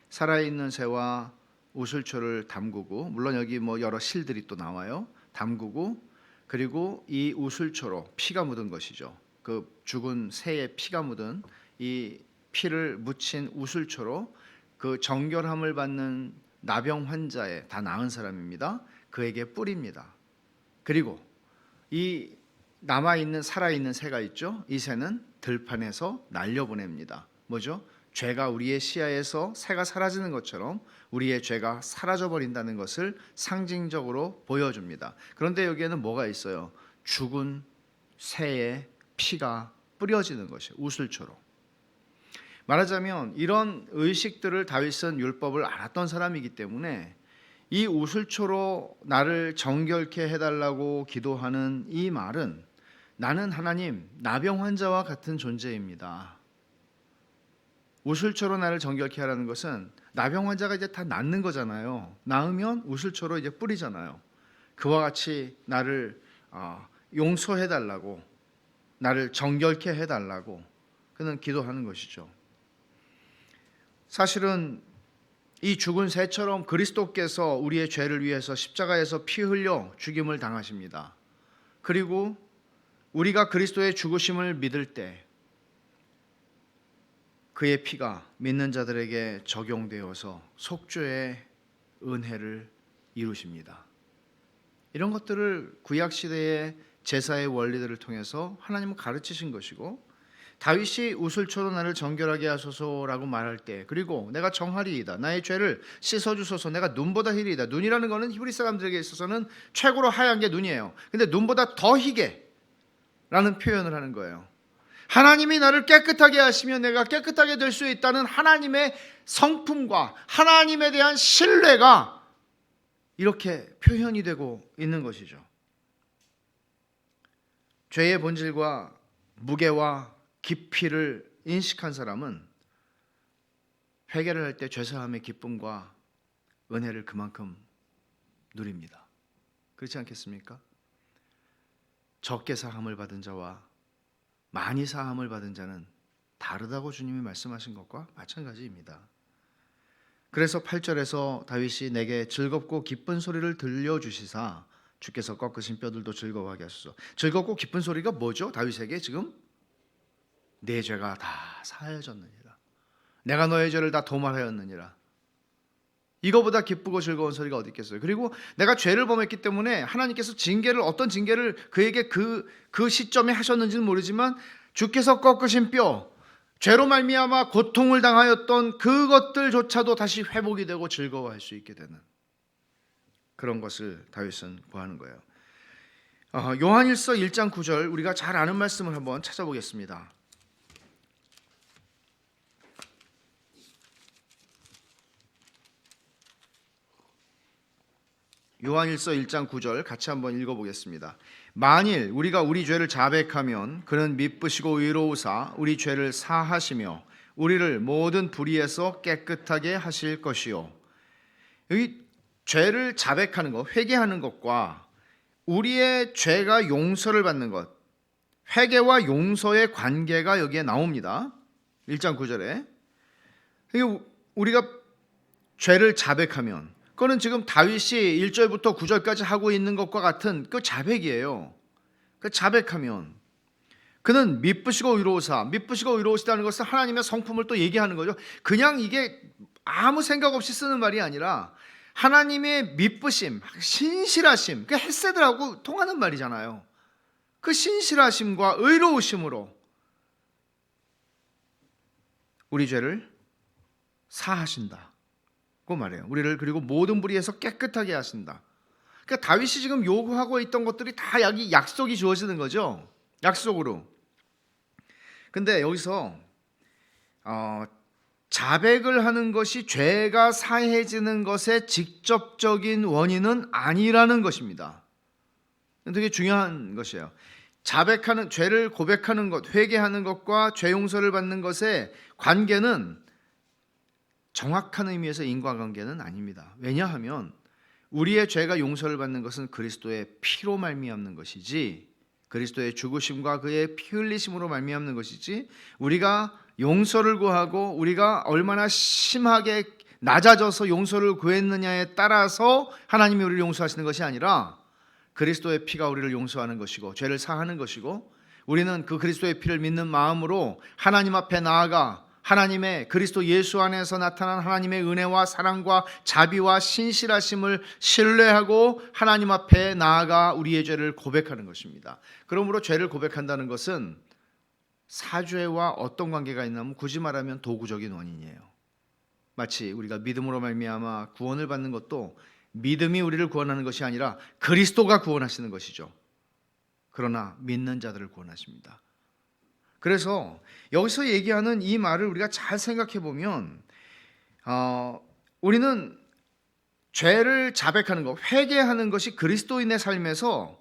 살아있는 새와 우슬초를 담그고, 물론 여기 뭐 여러 실들이 또 나와요. 담그고, 그리고 이 우슬초로 피가 묻은 것이죠. 그 죽은 새의 피가 묻은 이 피를 묻힌 우슬초로 그 정결함을 받는 나병 환자에, 다 나은 사람입니다, 그에게 뿌립니다. 그리고 이 남아있는 살아있는 새가 있죠. 이 새는 들판에서 날려보냅니다. 뭐죠? 죄가 우리의 시야에서 새가 사라지는 것처럼 우리의 죄가 사라져버린다는 것을 상징적으로 보여줍니다. 그런데 여기에는 뭐가 있어요? 죽은 새의 피가 뿌려지는 것이에요. 우슬초로. 말하자면 이런 의식들을 다윗은 율법을 알았던 사람이기 때문에 이 우슬초로 나를 정결케 해달라고 기도하는 이 말은 나는 하나님 나병 환자와 같은 존재입니다. 우슬초로 나를 정결케 하라는 것은 나병 환자가 이제 다 낫는 거잖아요. 나으면 우슬초로 이제 뿌리잖아요. 그와 같이 나를 용서해달라고, 나를 정결케 해달라고 그는 기도하는 것이죠. 사실은 이 죽은 새처럼 그리스도께서 우리의 죄를 위해서 십자가에서 피 흘려 죽임을 당하십니다. 그리고 우리가 그리스도의 죽으심을 믿을 때 그의 피가 믿는 자들에게 적용되어서 속죄의 은혜를 이루십니다. 이런 것들을 구약시대의 제사의 원리들을 통해서 하나님은 가르치신 것이고, 다윗이 우슬초로 나를 정결하게 하소서라고 말할 때, 그리고 내가 정하리이다, 나의 죄를 씻어주소서, 내가 눈보다 희리이다. 눈이라는 것은 히브리 사람들에게 있어서는 최고로 하얀 게 눈이에요. 근데 눈보다 더 희게 라는 표현을 하는 거예요. 하나님이 나를 깨끗하게 하시면 내가 깨끗하게 될 수 있다는 하나님의 성품과 하나님에 대한 신뢰가 이렇게 표현이 되고 있는 것이죠. 죄의 본질과 무게와 깊이를 인식한 사람은 회개를 할 때 죄사함의 기쁨과 은혜를 그만큼 누립니다. 그렇지 않겠습니까? 적게 사함을 받은 자와 많이 사함을 받은 자는 다르다고 주님이 말씀하신 것과 마찬가지입니다. 그래서 8절에서 다윗이 내게 즐겁고 기쁜 소리를 들려주시사 주께서 꺾으신 뼈들도 즐거워하게 하소서. 즐겁고 기쁜 소리가 뭐죠? 다윗에게 지금 내 죄가 다 사하여졌느니라. 내가 너의 죄를 다 도말하였느니라. 이거보다 기쁘고 즐거운 소리가 어디 있겠어요. 그리고 내가 죄를 범했기 때문에 하나님께서 어떤 징계를 그에게 그 시점에 하셨는지는 모르지만 주께서 꺾으신 뼈, 죄로 말미암아 고통을 당하였던 그것들조차도 다시 회복이 되고 즐거워할 수 있게 되는 그런 것을 다윗은 구하는 거예요. 요한일서 1장 9절, 우리가 잘 아는 말씀을 한번 찾아보겠습니다. 요한일서 1장 9절 같이 한번 읽어보겠습니다. 만일 우리가 우리 죄를 자백하면 그는 미쁘시고 의로우사 우리 죄를 사하시며 우리를 모든 불의에서 깨끗하게 하실 것이요. 여기 죄를 자백하는 것, 회개하는 것과 우리의 죄가 용서를 받는 것, 회개와 용서의 관계가 여기에 나옵니다. 1장 9절에 우리가 죄를 자백하면, 그거는 지금 다윗이 1절부터 9절까지 하고 있는 것과 같은 그 자백이에요. 그 자백하면 그는 미쁘시고 의로우시다는 것은 하나님의 성품을 또 얘기하는 거죠. 그냥 이게 아무 생각 없이 쓰는 말이 아니라 하나님의 미쁘심, 신실하심, 그 헤세드라고 통하는 말이잖아요. 그 신실하심과 의로우심으로 우리 죄를 사하신다고 말해요. 우리를 그리고 모든 불의에서 깨끗하게 하신다. 그러니까 다윗이 지금 요구하고 있던 것들이 다 여기 약속이 주어지는 거죠. 약속으로. 근데 여기서 자백을 하는 것이 죄가 사해지는 것의 직접적인 원인은 아니라는 것입니다. 되게 중요한 것이에요. 자백하는, 죄를 고백하는 것, 회개하는 것과 죄 용서를 받는 것의 관계는 정확한 의미에서 인과관계는 아닙니다. 왜냐하면 우리의 죄가 용서를 받는 것은 그리스도의 피로 말미암는 것이지, 그리스도의 죽으심과 그의 피 흘리심으로 말미암는 것이지, 우리가 용서를 구하고 우리가 얼마나 심하게 낮아져서 용서를 구했느냐에 따라서 하나님이 우리를 용서하시는 것이 아니라 그리스도의 피가 우리를 용서하는 것이고 죄를 사하는 것이고, 우리는 그 그리스도의 피를 믿는 마음으로 하나님 앞에 나아가 하나님의 그리스도 예수 안에서 나타난 하나님의 은혜와 사랑과 자비와 신실하심을 신뢰하고 하나님 앞에 나아가 우리의 죄를 고백하는 것입니다. 그러므로 죄를 고백한다는 것은 사죄와 어떤 관계가 있냐면 굳이 말하면 도구적인 원인이에요. 마치 우리가 믿음으로 말미암아 구원을 받는 것도 믿음이 우리를 구원하는 것이 아니라 그리스도가 구원하시는 것이죠. 그러나 믿는 자들을 구원하십니다. 그래서 여기서 얘기하는 이 말을 우리가 잘 생각해 보면 우리는 죄를 자백하는 것, 회개하는 것이 그리스도인의 삶에서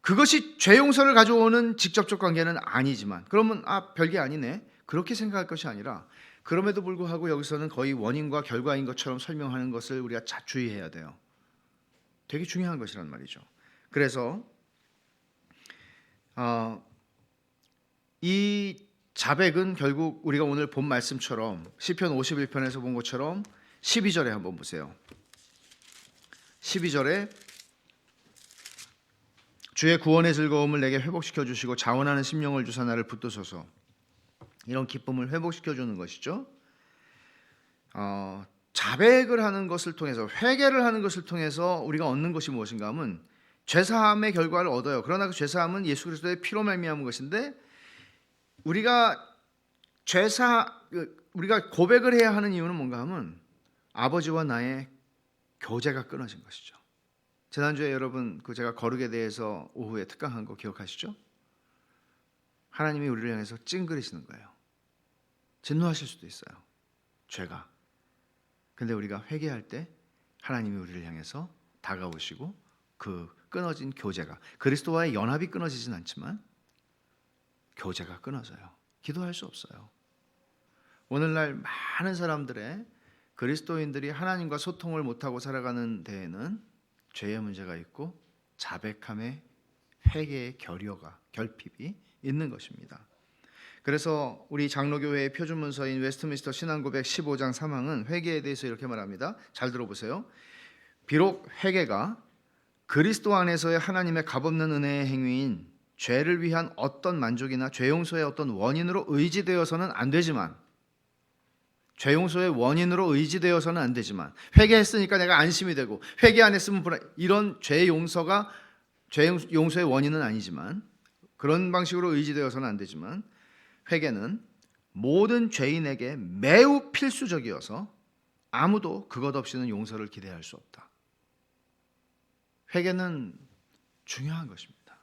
그것이 죄 용서를 가져오는 직접적 관계는 아니지만, 그러면 별게 아니네, 그렇게 생각할 것이 아니라, 그럼에도 불구하고 여기서는 거의 원인과 결과인 것처럼 설명하는 것을 우리가 주의해야 돼요. 되게 중요한 것이란 말이죠. 그래서 이 자백은 결국 우리가 오늘 본 말씀처럼 시편 51편에서 본 것처럼 12절에 한번 보세요. 12절에 주의 구원의 즐거움을 내게 회복시켜 주시고 자원하는 심령을 주사 나를 붙드소서. 이런 기쁨을 회복시켜 주는 것이죠. 자백을 하는 것을 통해서, 회개를 하는 것을 통해서 우리가 얻는 것이 무엇인가 하면 죄사함의 결과를 얻어요. 그러나 그 죄사함은 예수 그리스도의 피로 말미암은 것인데, 우리가 고백을 해야 하는 이유는 뭔가 하면 아버지와 나의 교제가 끊어진 것이죠. 지난주에 여러분 제가 거룩에 대해서 오후에 특강한 거 기억하시죠? 하나님이 우리를 향해서 찡그리시는 거예요. 진노하실 수도 있어요, 죄가. 근데 우리가 회개할 때 하나님이 우리를 향해서 다가오시고 그 끊어진 교제가, 그리스도와의 연합이 끊어지진 않지만 교제가 끊어져요. 기도할 수 없어요. 오늘날 많은 사람들의, 그리스도인들이 하나님과 소통을 못하고 살아가는 데에는 죄의 문제가 있고 자백함의, 회개의 결핍이 있는 것입니다. 그래서 우리 장로교회의 표준문서인 웨스트민스터 신앙고백 15장 3항은 회개에 대해서 이렇게 말합니다. 잘 들어보세요. 비록 회개가 그리스도 안에서의 하나님의 값없는 은혜의 행위인 죄를 위한 어떤 만족이나 죄 용서의 어떤 원인으로 의지되어서는 안 되지만, 죄 용서의 원인으로 의지되어서는 안 되지만, 회개했으니까 내가 안심이 되고 회개 안 했으면 이런 죄 용서가 죄 용서의 원인은 아니지만, 그런 방식으로 의지되어서는 안 되지만, 회개는 모든 죄인에게 매우 필수적이어서 아무도 그것 없이는 용서를 기대할 수 없다. 회개는 중요한 것입니다.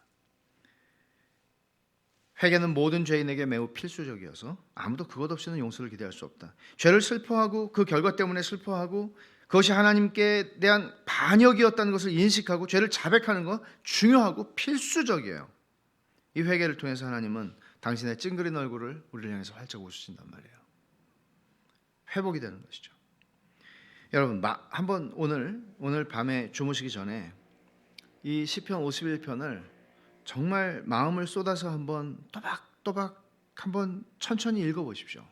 회개는 모든 죄인에게 매우 필수적이어서 아무도 그것 없이는 용서를 기대할 수 없다. 죄를 슬퍼하고 그 결과 때문에 슬퍼하고 그것이 하나님께 대한 반역이었다는 것을 인식하고 죄를 자백하는 것 중요하고 필수적이에요. 이 회개를 통해서 하나님은 당신의 찡그린 얼굴을 우리를 향해서 활짝 웃으신단 말이에요. 회복이 되는 것이죠. 여러분, 한번 오늘 밤에 주무시기 전에 이 시편 51편을 정말 마음을 쏟아서 한번 또박또박 한번 천천히 읽어보십시오.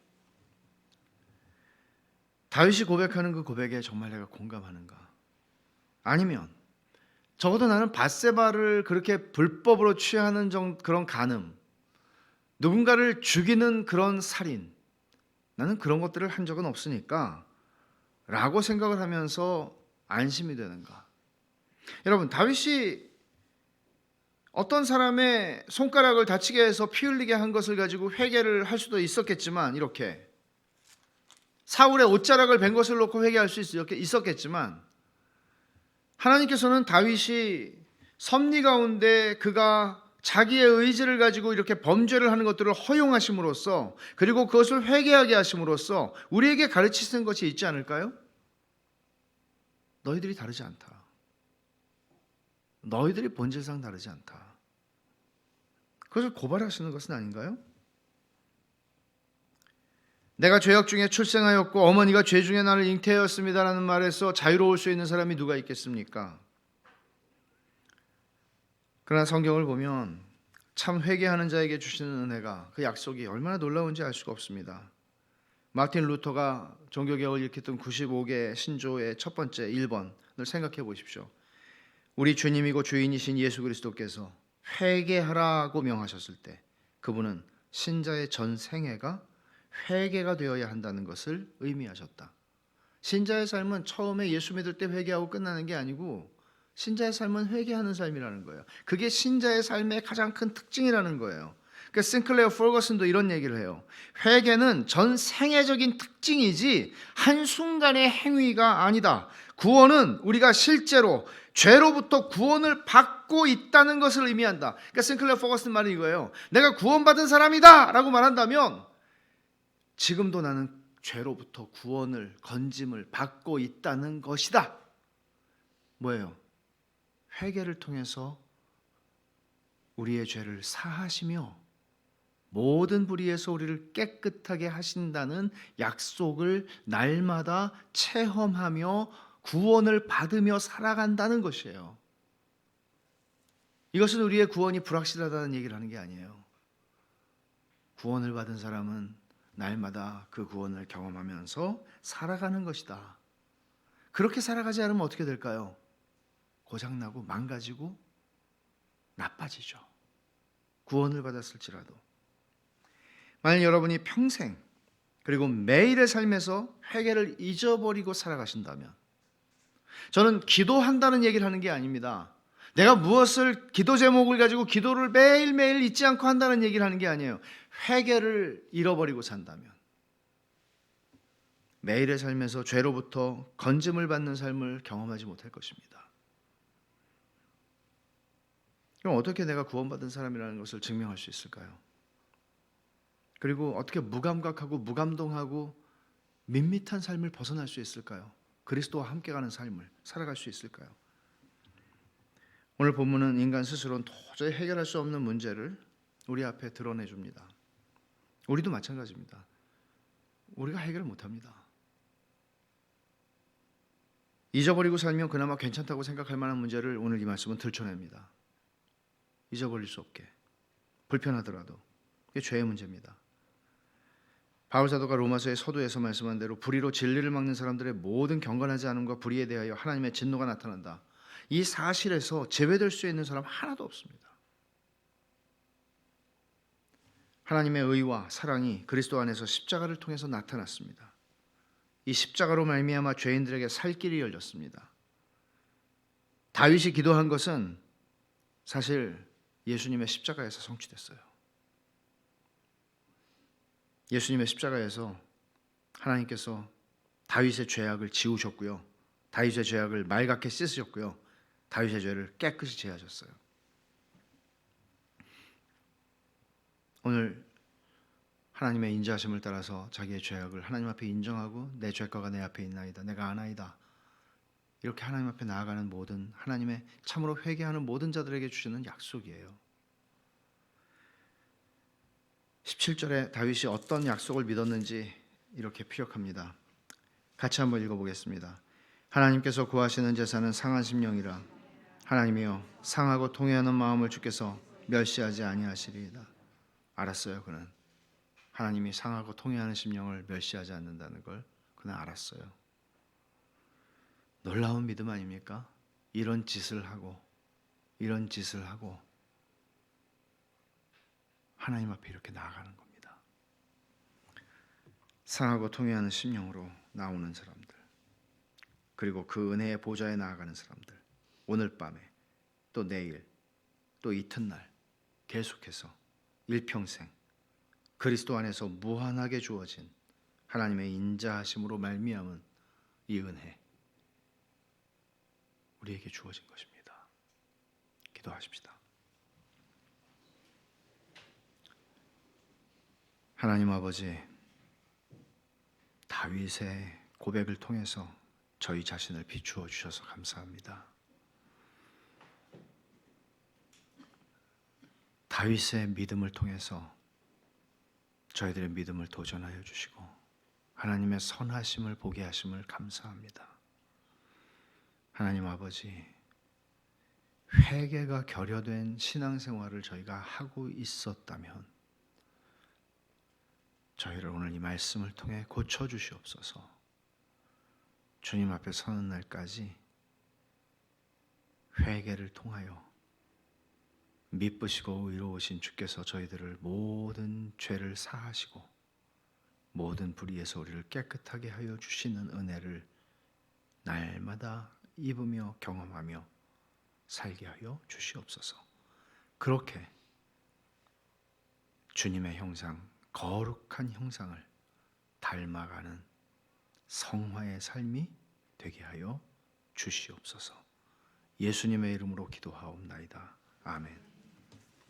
다윗이 고백하는 그 고백에 정말 내가 공감하는가? 아니면 적어도 나는 밧세바를 그렇게 불법으로 취하는 그런 간음, 누군가를 죽이는 그런 살인, 나는 그런 것들을 한 적은 없으니까 라고 생각을 하면서 안심이 되는가? 여러분, 다윗이 어떤 사람의 손가락을 다치게 해서 피 흘리게 한 것을 가지고 회개를 할 수도 있었겠지만, 이렇게 사울의 옷자락을 벤 것을 놓고 회개할 수 있었겠지만, 하나님께서는 다윗이 섭리 가운데 그가 자기의 의지를 가지고 이렇게 범죄를 하는 것들을 허용하심으로써, 그리고 그것을 회개하게 하심으로써 우리에게 가르치시는 것이 있지 않을까요? 너희들이 다르지 않다. 너희들이 본질상 다르지 않다. 그것을 고발하시는 것은 아닌가요? 내가 죄악 중에 출생하였고 어머니가 죄 중에 나를 잉태하였습니다라는 말에서 자유로울 수 있는 사람이 누가 있겠습니까? 그러나 성경을 보면 참 회개하는 자에게 주시는 은혜가, 그 약속이 얼마나 놀라운지 알 수가 없습니다. 마틴 루터가 종교개혁을 일으켰던 95개 신조의 첫 번째 1번을 생각해 보십시오. 우리 주님이고 주인이신 예수 그리스도께서 회개하라고 명하셨을 때 그분은 신자의 전 생애가 회개가 되어야 한다는 것을 의미하셨다. 신자의 삶은 처음에 예수 믿을 때 회개하고 끝나는 게 아니고, 신자의 삶은 회개하는 삶이라는 거예요. 그게 신자의 삶의 가장 큰 특징이라는 거예요. 그러니까 싱클레어 퍼거슨도 이런 얘기를 해요. 회개는 전 생애적인 특징이지 한순간의 행위가 아니다. 구원은 우리가 실제로 죄로부터 구원을 받고 있다는 것을 의미한다. 그러니까 싱클레어 퍼거슨 말은 이거예요. 내가 구원받은 사람이다 라고 말한다면 지금도 나는 죄로부터 구원을, 건짐을 받고 있다는 것이다. 뭐예요? 회개를 통해서 우리의 죄를 사하시며 모든 불의에서 우리를 깨끗하게 하신다는 약속을 날마다 체험하며 구원을 받으며 살아간다는 것이에요. 이것은 우리의 구원이 불확실하다는 얘기를 하는 게 아니에요. 구원을 받은 사람은 날마다 그 구원을 경험하면서 살아가는 것이다. 그렇게 살아가지 않으면 어떻게 될까요? 고장나고 망가지고 나빠지죠. 구원을 받았을지라도. 만약 여러분이 평생 그리고 매일의 삶에서 회개를 잊어버리고 살아가신다면, 저는 기도한다는 얘기를 하는 게 아닙니다. 내가 무엇을 기도 제목을 가지고 기도를 매일매일 잊지 않고 한다는 얘기를 하는 게 아니에요. 회개를 잃어버리고 산다면 매일의 삶에서 죄로부터 건짐을 받는 삶을 경험하지 못할 것입니다. 그럼 어떻게 내가 구원받은 사람이라는 것을 증명할 수 있을까요? 그리고 어떻게 무감각하고 무감동하고 밋밋한 삶을 벗어날 수 있을까요? 그리스도와 함께 가는 삶을 살아갈 수 있을까요? 오늘 본문은 인간 스스로는 도저히 해결할 수 없는 문제를 우리 앞에 드러내줍니다. 우리도 마찬가지입니다. 우리가 해결을 못합니다. 잊어버리고 살면 그나마 괜찮다고 생각할 만한 문제를 오늘 이 말씀은 들춰냅니다. 잊어버릴 수 없게, 불편하더라도. 그게 죄의 문제입니다. 바울 사도가 로마서의 서두에서 말씀한 대로 불의로 진리를 막는 사람들의 모든 경건하지 않음과 불의에 대하여 하나님의 진노가 나타난다. 이 사실에서 제외될 수 있는 사람 하나도 없습니다. 하나님의 의와 사랑이 그리스도 안에서 십자가를 통해서 나타났습니다. 이 십자가로 말미암아 죄인들에게 살 길이 열렸습니다. 다윗이 기도한 것은 사실 예수님의 십자가에서 성취됐어요. 예수님의 십자가에서 하나님께서 다윗의 죄악을 지우셨고요. 다윗의 죄악을 말갛게 씻으셨고요. 다윗의 죄를 깨끗이 제하셨어요. 오늘 하나님의 인자하심을 따라서 자기의 죄악을 하나님 앞에 인정하고 내 죄가가 내 앞에 있나이다. 내가 아나이다. 이렇게 하나님 앞에 나아가는 모든 하나님의 참으로 회개하는 모든 자들에게 주시는 약속이에요. 17절에 다윗이 어떤 약속을 믿었는지 이렇게 피력합니다. 같이 한번 읽어보겠습니다. 하나님께서 구하시는 제사는 상한 심령이라. 하나님이여 상하고 통회하는 마음을 주께서 멸시하지 아니하시리이다. 알았어요. 그는 하나님이 상하고 통회하는 심령을 멸시하지 않는다는 걸 그는 알았어요. 놀라운 믿음 아닙니까? 이런 짓을 하고 하나님 앞에 이렇게 나아가는 겁니다. 상하고 통회하는 심령으로 나오는 사람들, 그리고 그 은혜의 보좌에 나아가는 사람들, 오늘 밤에 또 내일 또 이튿날 계속해서 일평생 그리스도 안에서 무한하게 주어진 하나님의 인자하심으로 말미암은 이 은혜 우리에게 주어진 것입니다. 기도하십시다. 하나님 아버지, 다윗의 고백을 통해서 저희 자신을 비추어 주셔서 감사합니다. 다윗의 믿음을 통해서 저희들의 믿음을 도전하여 주시고 하나님의 선하심을 보게 하심을 감사합니다. 하나님 아버지, 회개가 결여된 신앙생활을 저희가 하고 있었다면 저희를 오늘 이 말씀을 통해 고쳐주시옵소서. 주님 앞에 서는 날까지 회개를 통하여 미쁘시고 의로우신 주께서 저희들을 모든 죄를 사하시고 모든 불의에서 우리를 깨끗하게 하여 주시는 은혜를 날마다 입으며 경험하며 살게 하여 주시옵소서. 그렇게 주님의 형상, 거룩한 형상을 닮아가는 성화의 삶이 되게 하여 주시옵소서. 예수님의 이름으로 기도하옵나이다. 아멘.